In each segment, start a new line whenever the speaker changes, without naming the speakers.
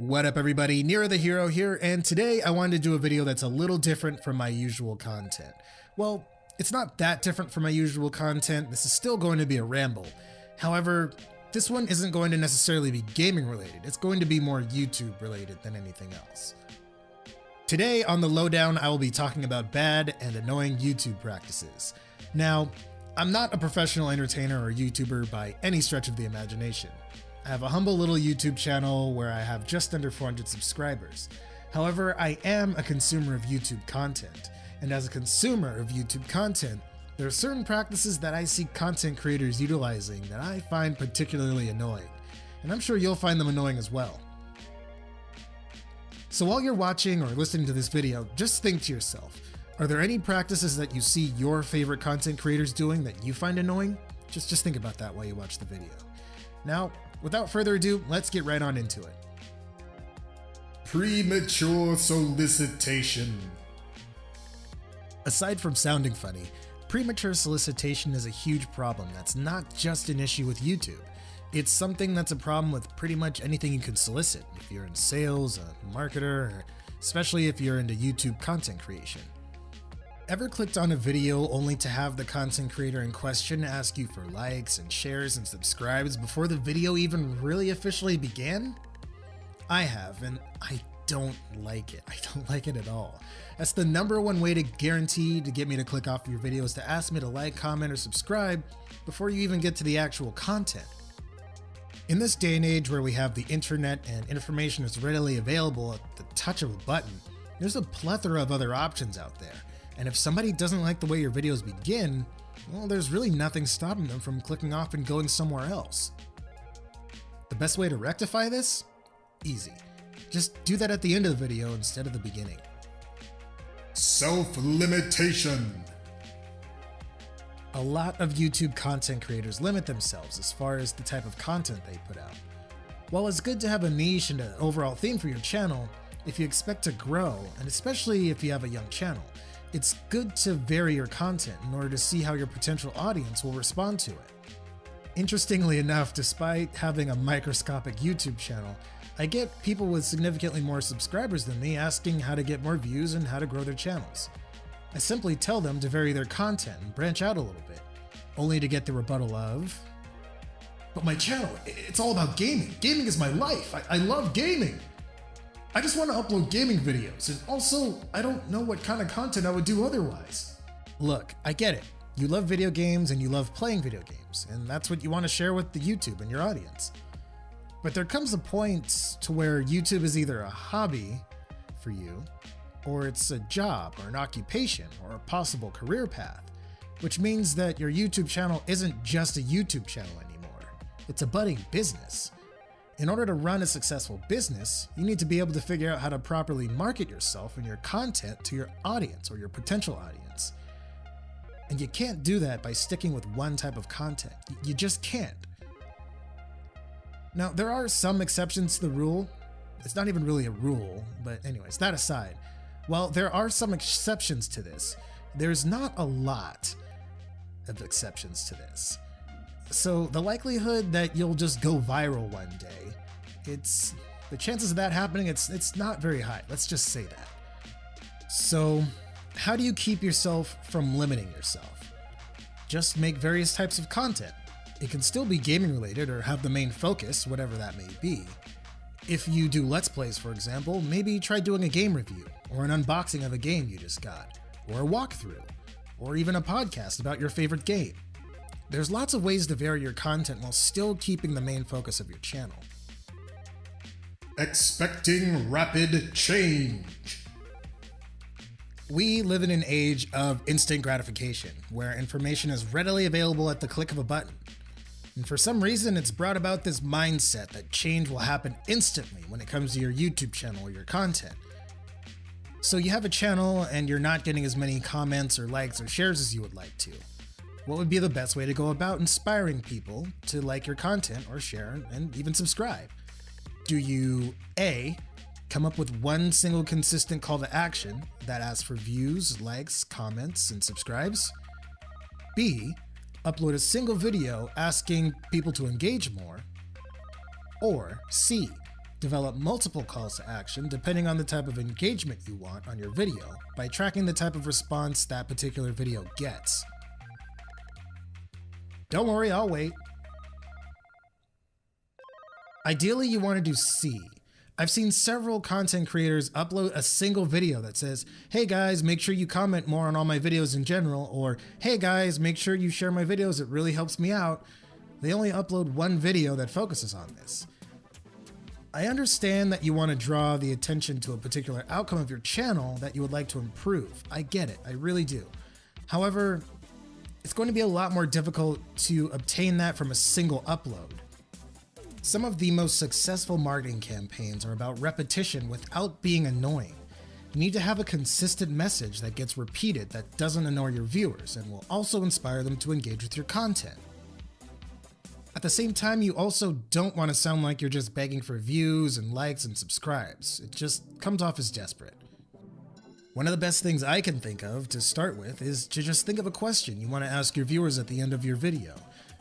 What up everybody, NeroTheHero here, and today I wanted to do a video that's a little different from my usual content. Well, it's not that different from my usual content, this is still going to be a ramble. However, this one isn't going to necessarily be gaming related, it's going to be more YouTube related than anything else. Today on the LoDown I will be talking about bad and annoying YouTube practices. Now, I'm not a professional entertainer or YouTuber by any stretch of the imagination. I have a humble little YouTube channel where I have just under 400 subscribers. However, I am a consumer of YouTube content, and as a consumer of YouTube content, there are certain practices that I see content creators utilizing that I find particularly annoying, and I'm sure you'll find them annoying as well. So while you're watching or listening to this video, just think to yourself, are there any practices that you see your favorite content creators doing that you find annoying? Just think about that while you watch the video. Now, without further ado, let's get right on into it. Premature solicitation. Aside from sounding funny, premature solicitation is a huge problem that's not just an issue with YouTube. It's something that's a problem with pretty much anything you can solicit, if you're in sales, a marketer, or especially if you're into YouTube content creation. Ever clicked on a video only to have the content creator in question ask you for likes and shares and subscribes before the video even really officially began? I have, and I don't like it. I don't like it at all. That's the #1 way to guarantee to get me to click off your video is to ask me to like, comment, or subscribe before you even get to the actual content. In this day and age where we have the internet and information is readily available at the touch of a button, there's a plethora of other options out there. And if somebody doesn't like the way your videos begin, well, there's really nothing stopping them from clicking off and going somewhere else. The best way to rectify this? Easy. Just do that at the end of the video instead of the beginning. Self-limitation. A lot of YouTube content creators limit themselves as far as the type of content they put out. While it's good to have a niche and an overall theme for your channel, if you expect to grow, and especially if you have a young channel, it's good to vary your content in order to see how your potential audience will respond to it. Interestingly enough, despite having a microscopic YouTube channel, I get people with significantly more subscribers than me asking how to get more views and how to grow their channels. I simply tell them to vary their content and branch out a little bit, only to get the rebuttal of, "But my channel, it's all about gaming. Gaming is my life. I love gaming. I just want to upload gaming videos, and also, I don't know what kind of content I would do otherwise." Look, I get it. You love video games and you love playing video games, and that's what you want to share with the YouTube and your audience. But there comes a point to where YouTube is either a hobby for you, or it's a job or an occupation or a possible career path, which means that your YouTube channel isn't just a YouTube channel anymore. It's a budding business. In order to run a successful business, you need to be able to figure out how to properly market yourself and your content to your audience or your potential audience. And you can't do that by sticking with one type of content. You just can't. Now, there are some exceptions to the rule. It's not even really a rule, but anyways, that aside, while there are some exceptions to this, there's not a lot of exceptions to this. So the likelihood that you'll just go viral one day, the chances of that happening, it's not very high. Let's just say that. So how do you keep yourself from limiting yourself? Just make various types of content. It can still be gaming related or have the main focus, whatever that may be. If you do Let's Plays, for example, maybe try doing a game review or an unboxing of a game you just got, or a walkthrough, or even a podcast about your favorite game. There's lots of ways to vary your content while still keeping the main focus of your channel. Expecting rapid change. We live in an age of instant gratification, where information is readily available at the click of a button. And for some reason, it's brought about this mindset that change will happen instantly when it comes to your YouTube channel or your content. So you have a channel and you're not getting as many comments or likes or shares as you would like to. What would be the best way to go about inspiring people to like your content or share and even subscribe? Do you A, come up with one single consistent call to action that asks for views, likes, comments, and subscribes? B, upload a single video asking people to engage more? Or C, Develop multiple calls to action depending on the type of engagement you want on your video by tracking the type of response that particular video gets. Don't worry, I'll wait. Ideally, you want to do C. I've seen several content creators upload a single video that says, "Hey guys, make sure you comment more on all my videos in general," or "Hey guys, make sure you share my videos, it really helps me out." They only upload one video that focuses on this. I understand that you want to draw the attention to a particular outcome of your channel that you would like to improve. I get it, I really do. However, it's going to be a lot more difficult to obtain that from a single upload. Some of the most successful marketing campaigns are about repetition without being annoying. You need to have a consistent message that gets repeated that doesn't annoy your viewers and will also inspire them to engage with your content. At the same time, you also don't want to sound like you're just begging for views and likes and subscribes. It just comes off as desperate. One of the best things I can think of to start with is to just think of a question you want to ask your viewers at the end of your video.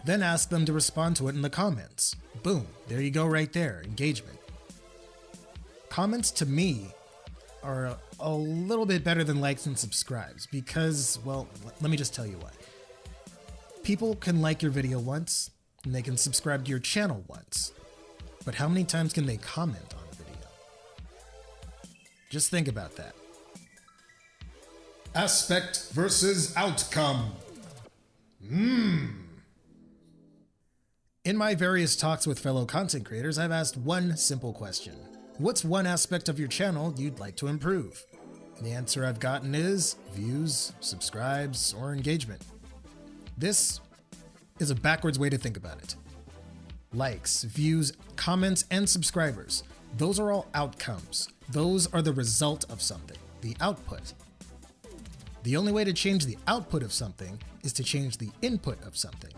Then ask them to respond to it in the comments. Boom, there you go right there, engagement. Comments to me are a little bit better than likes and subscribes because, well, let me just tell you why. People can like your video once and they can subscribe to your channel once, but how many times can they comment on a video? Just think about that. Aspect versus outcome. In my various talks with fellow content creators, I've asked one simple question. What's one aspect of your channel you'd like to improve? And the answer I've gotten is views, subscribes, or engagement. This is a backwards way to think about it. Likes, views, comments, and subscribers. Those are all outcomes. Those are the result of something, the output. The only way to change the output of something is to change the input of something.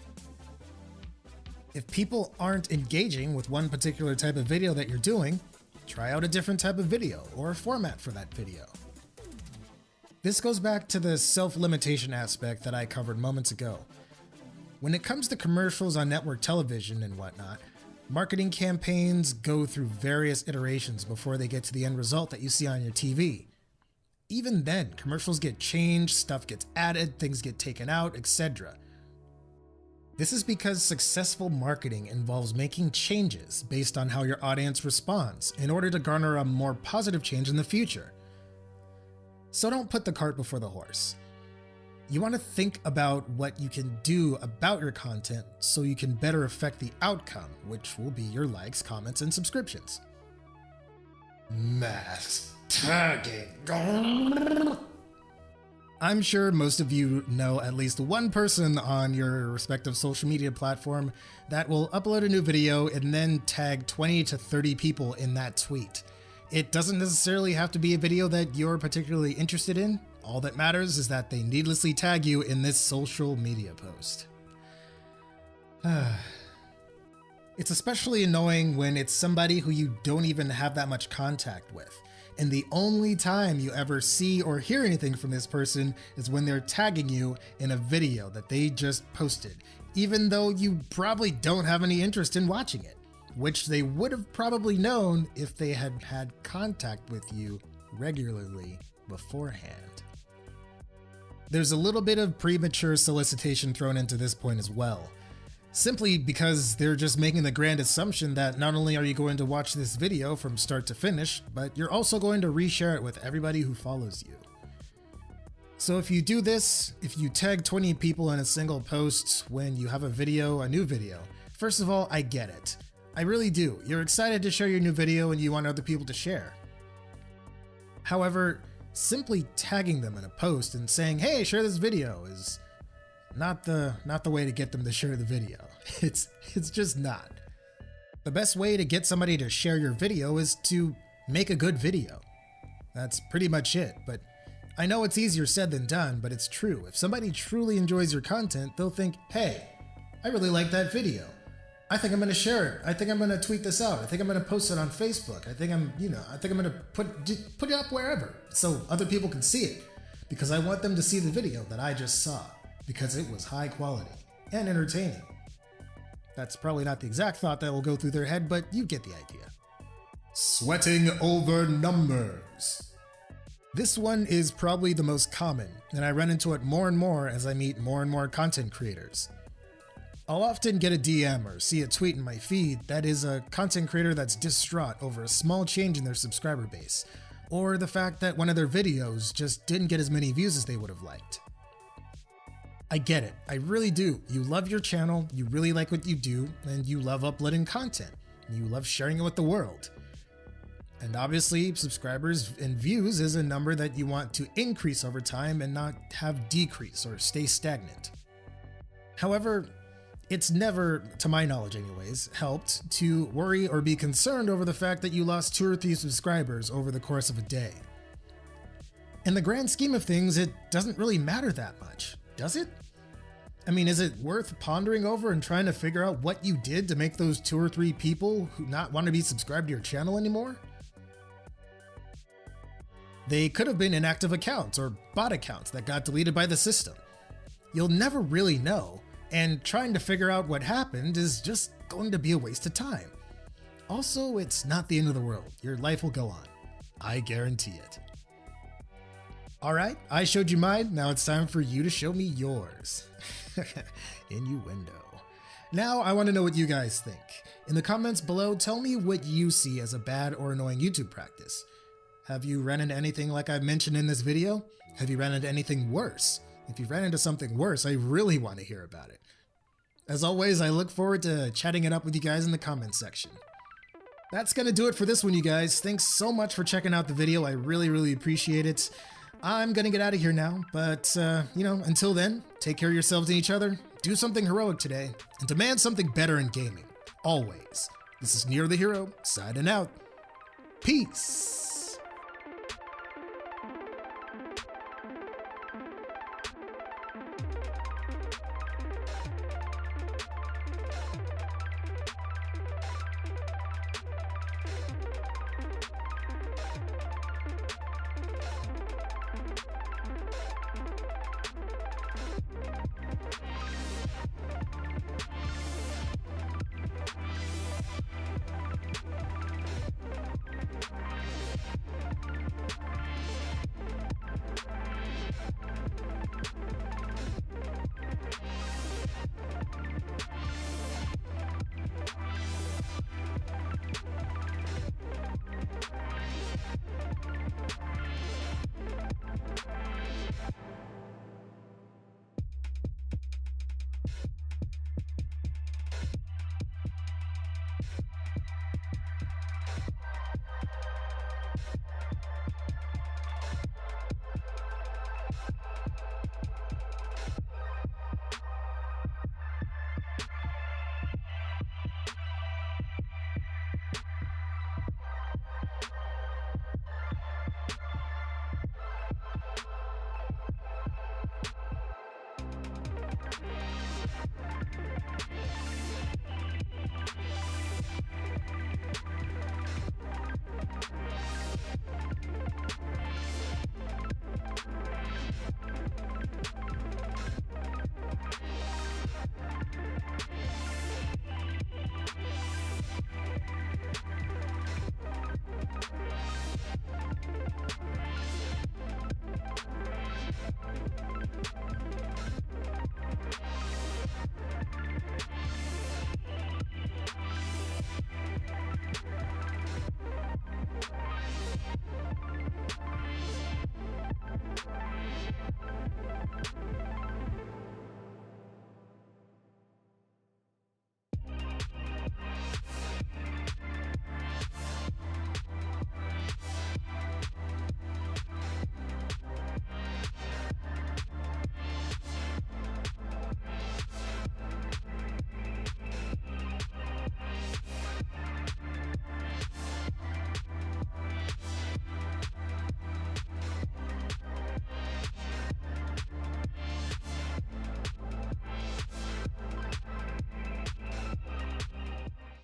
If people aren't engaging with one particular type of video that you're doing, try out a different type of video or a format for that video. This goes back to the self-limitation aspect that I covered moments ago. When it comes to commercials on network television and whatnot, marketing campaigns go through various iterations before they get to the end result that you see on your TV. Even then, commercials get changed, stuff gets added, things get taken out, etc. This is because successful marketing involves making changes based on how your audience responds in order to garner a more positive change in the future. So don't put the cart before the horse. You want to think about what you can do about your content so you can better affect the outcome, which will be your likes, comments, and subscriptions. Mass tagging. I'm sure most of you know at least one person on your respective social media platform that will upload a new video and then tag 20 to 30 people in that tweet. It doesn't necessarily have to be a video that you're particularly interested in. All that matters is that they needlessly tag you in this social media post. It's especially annoying when it's somebody who you don't even have that much contact with. And the only time you ever see or hear anything from this person is when they're tagging you in a video that they just posted, even though you probably don't have any interest in watching it, which they would have probably known if they had had contact with you regularly beforehand. There's a little bit of premature solicitation thrown into this point as well. Simply because they're just making the grand assumption that not only are you going to watch this video from start to finish, but you're also going to reshare it with everybody who follows you. So if you do this, if you tag 20 people in a single post when you have a new video, first of all, I get it. I really do. You're excited to share your new video and you want other people to share. However, simply tagging them in a post and saying, "Hey, share this video," is not the way to get them to share the video. It's just not. The best way to get somebody to share your video is to make a good video. That's pretty much it, but I know it's easier said than done, but it's true. If somebody truly enjoys your content, they'll think, "Hey, I really like that video. I think I'm going to share it. I think I'm going to tweet this out. I think I'm going to post it on Facebook. I think I'm going to put it up wherever so other people can see it, because I want them to see the video that I just saw, because it was high quality and entertaining." That's probably not the exact thought that will go through their head, but you get the idea. Sweating over numbers. This one is probably the most common, and I run into it more and more as I meet more and more content creators. I'll often get a DM or see a tweet in my feed that is a content creator that's distraught over a small change in their subscriber base, or the fact that one of their videos just didn't get as many views as they would have liked. I get it, I really do. You love your channel, you really like what you do, and you love uploading content. You love sharing it with the world. And obviously, subscribers and views is a number that you want to increase over time and not have decrease or stay stagnant. However, it's never, to my knowledge anyways, helped to worry or be concerned over the fact that you lost 2 or 3 subscribers over the course of a day. In the grand scheme of things, it doesn't really matter that much, does it? I mean, is it worth pondering over and trying to figure out what you did to make those 2 or 3 people who not want to be subscribed to your channel anymore? They could have been inactive accounts or bot accounts that got deleted by the system. You'll never really know, and trying to figure out what happened is just going to be a waste of time. Also, it's not the end of the world. Your life will go on. I guarantee it. Alright, I showed you mine, now it's time for you to show me yours. Innuendo. Now I want to know what you guys think. In the comments below, tell me what you see as a bad or annoying YouTube practice. Have you run into anything like I mentioned in this video? Have you run into anything worse? If you ran into something worse, I really want to hear about it. As always, I look forward to chatting it up with you guys in the comments section. That's gonna do it for this one, you guys. Thanks so much for checking out the video. I really appreciate it. I'm gonna get out of here now, but until then, take care of yourselves and each other, do something heroic today, and demand something better in gaming. Always. This is NeroTheHero, signing out. Peace.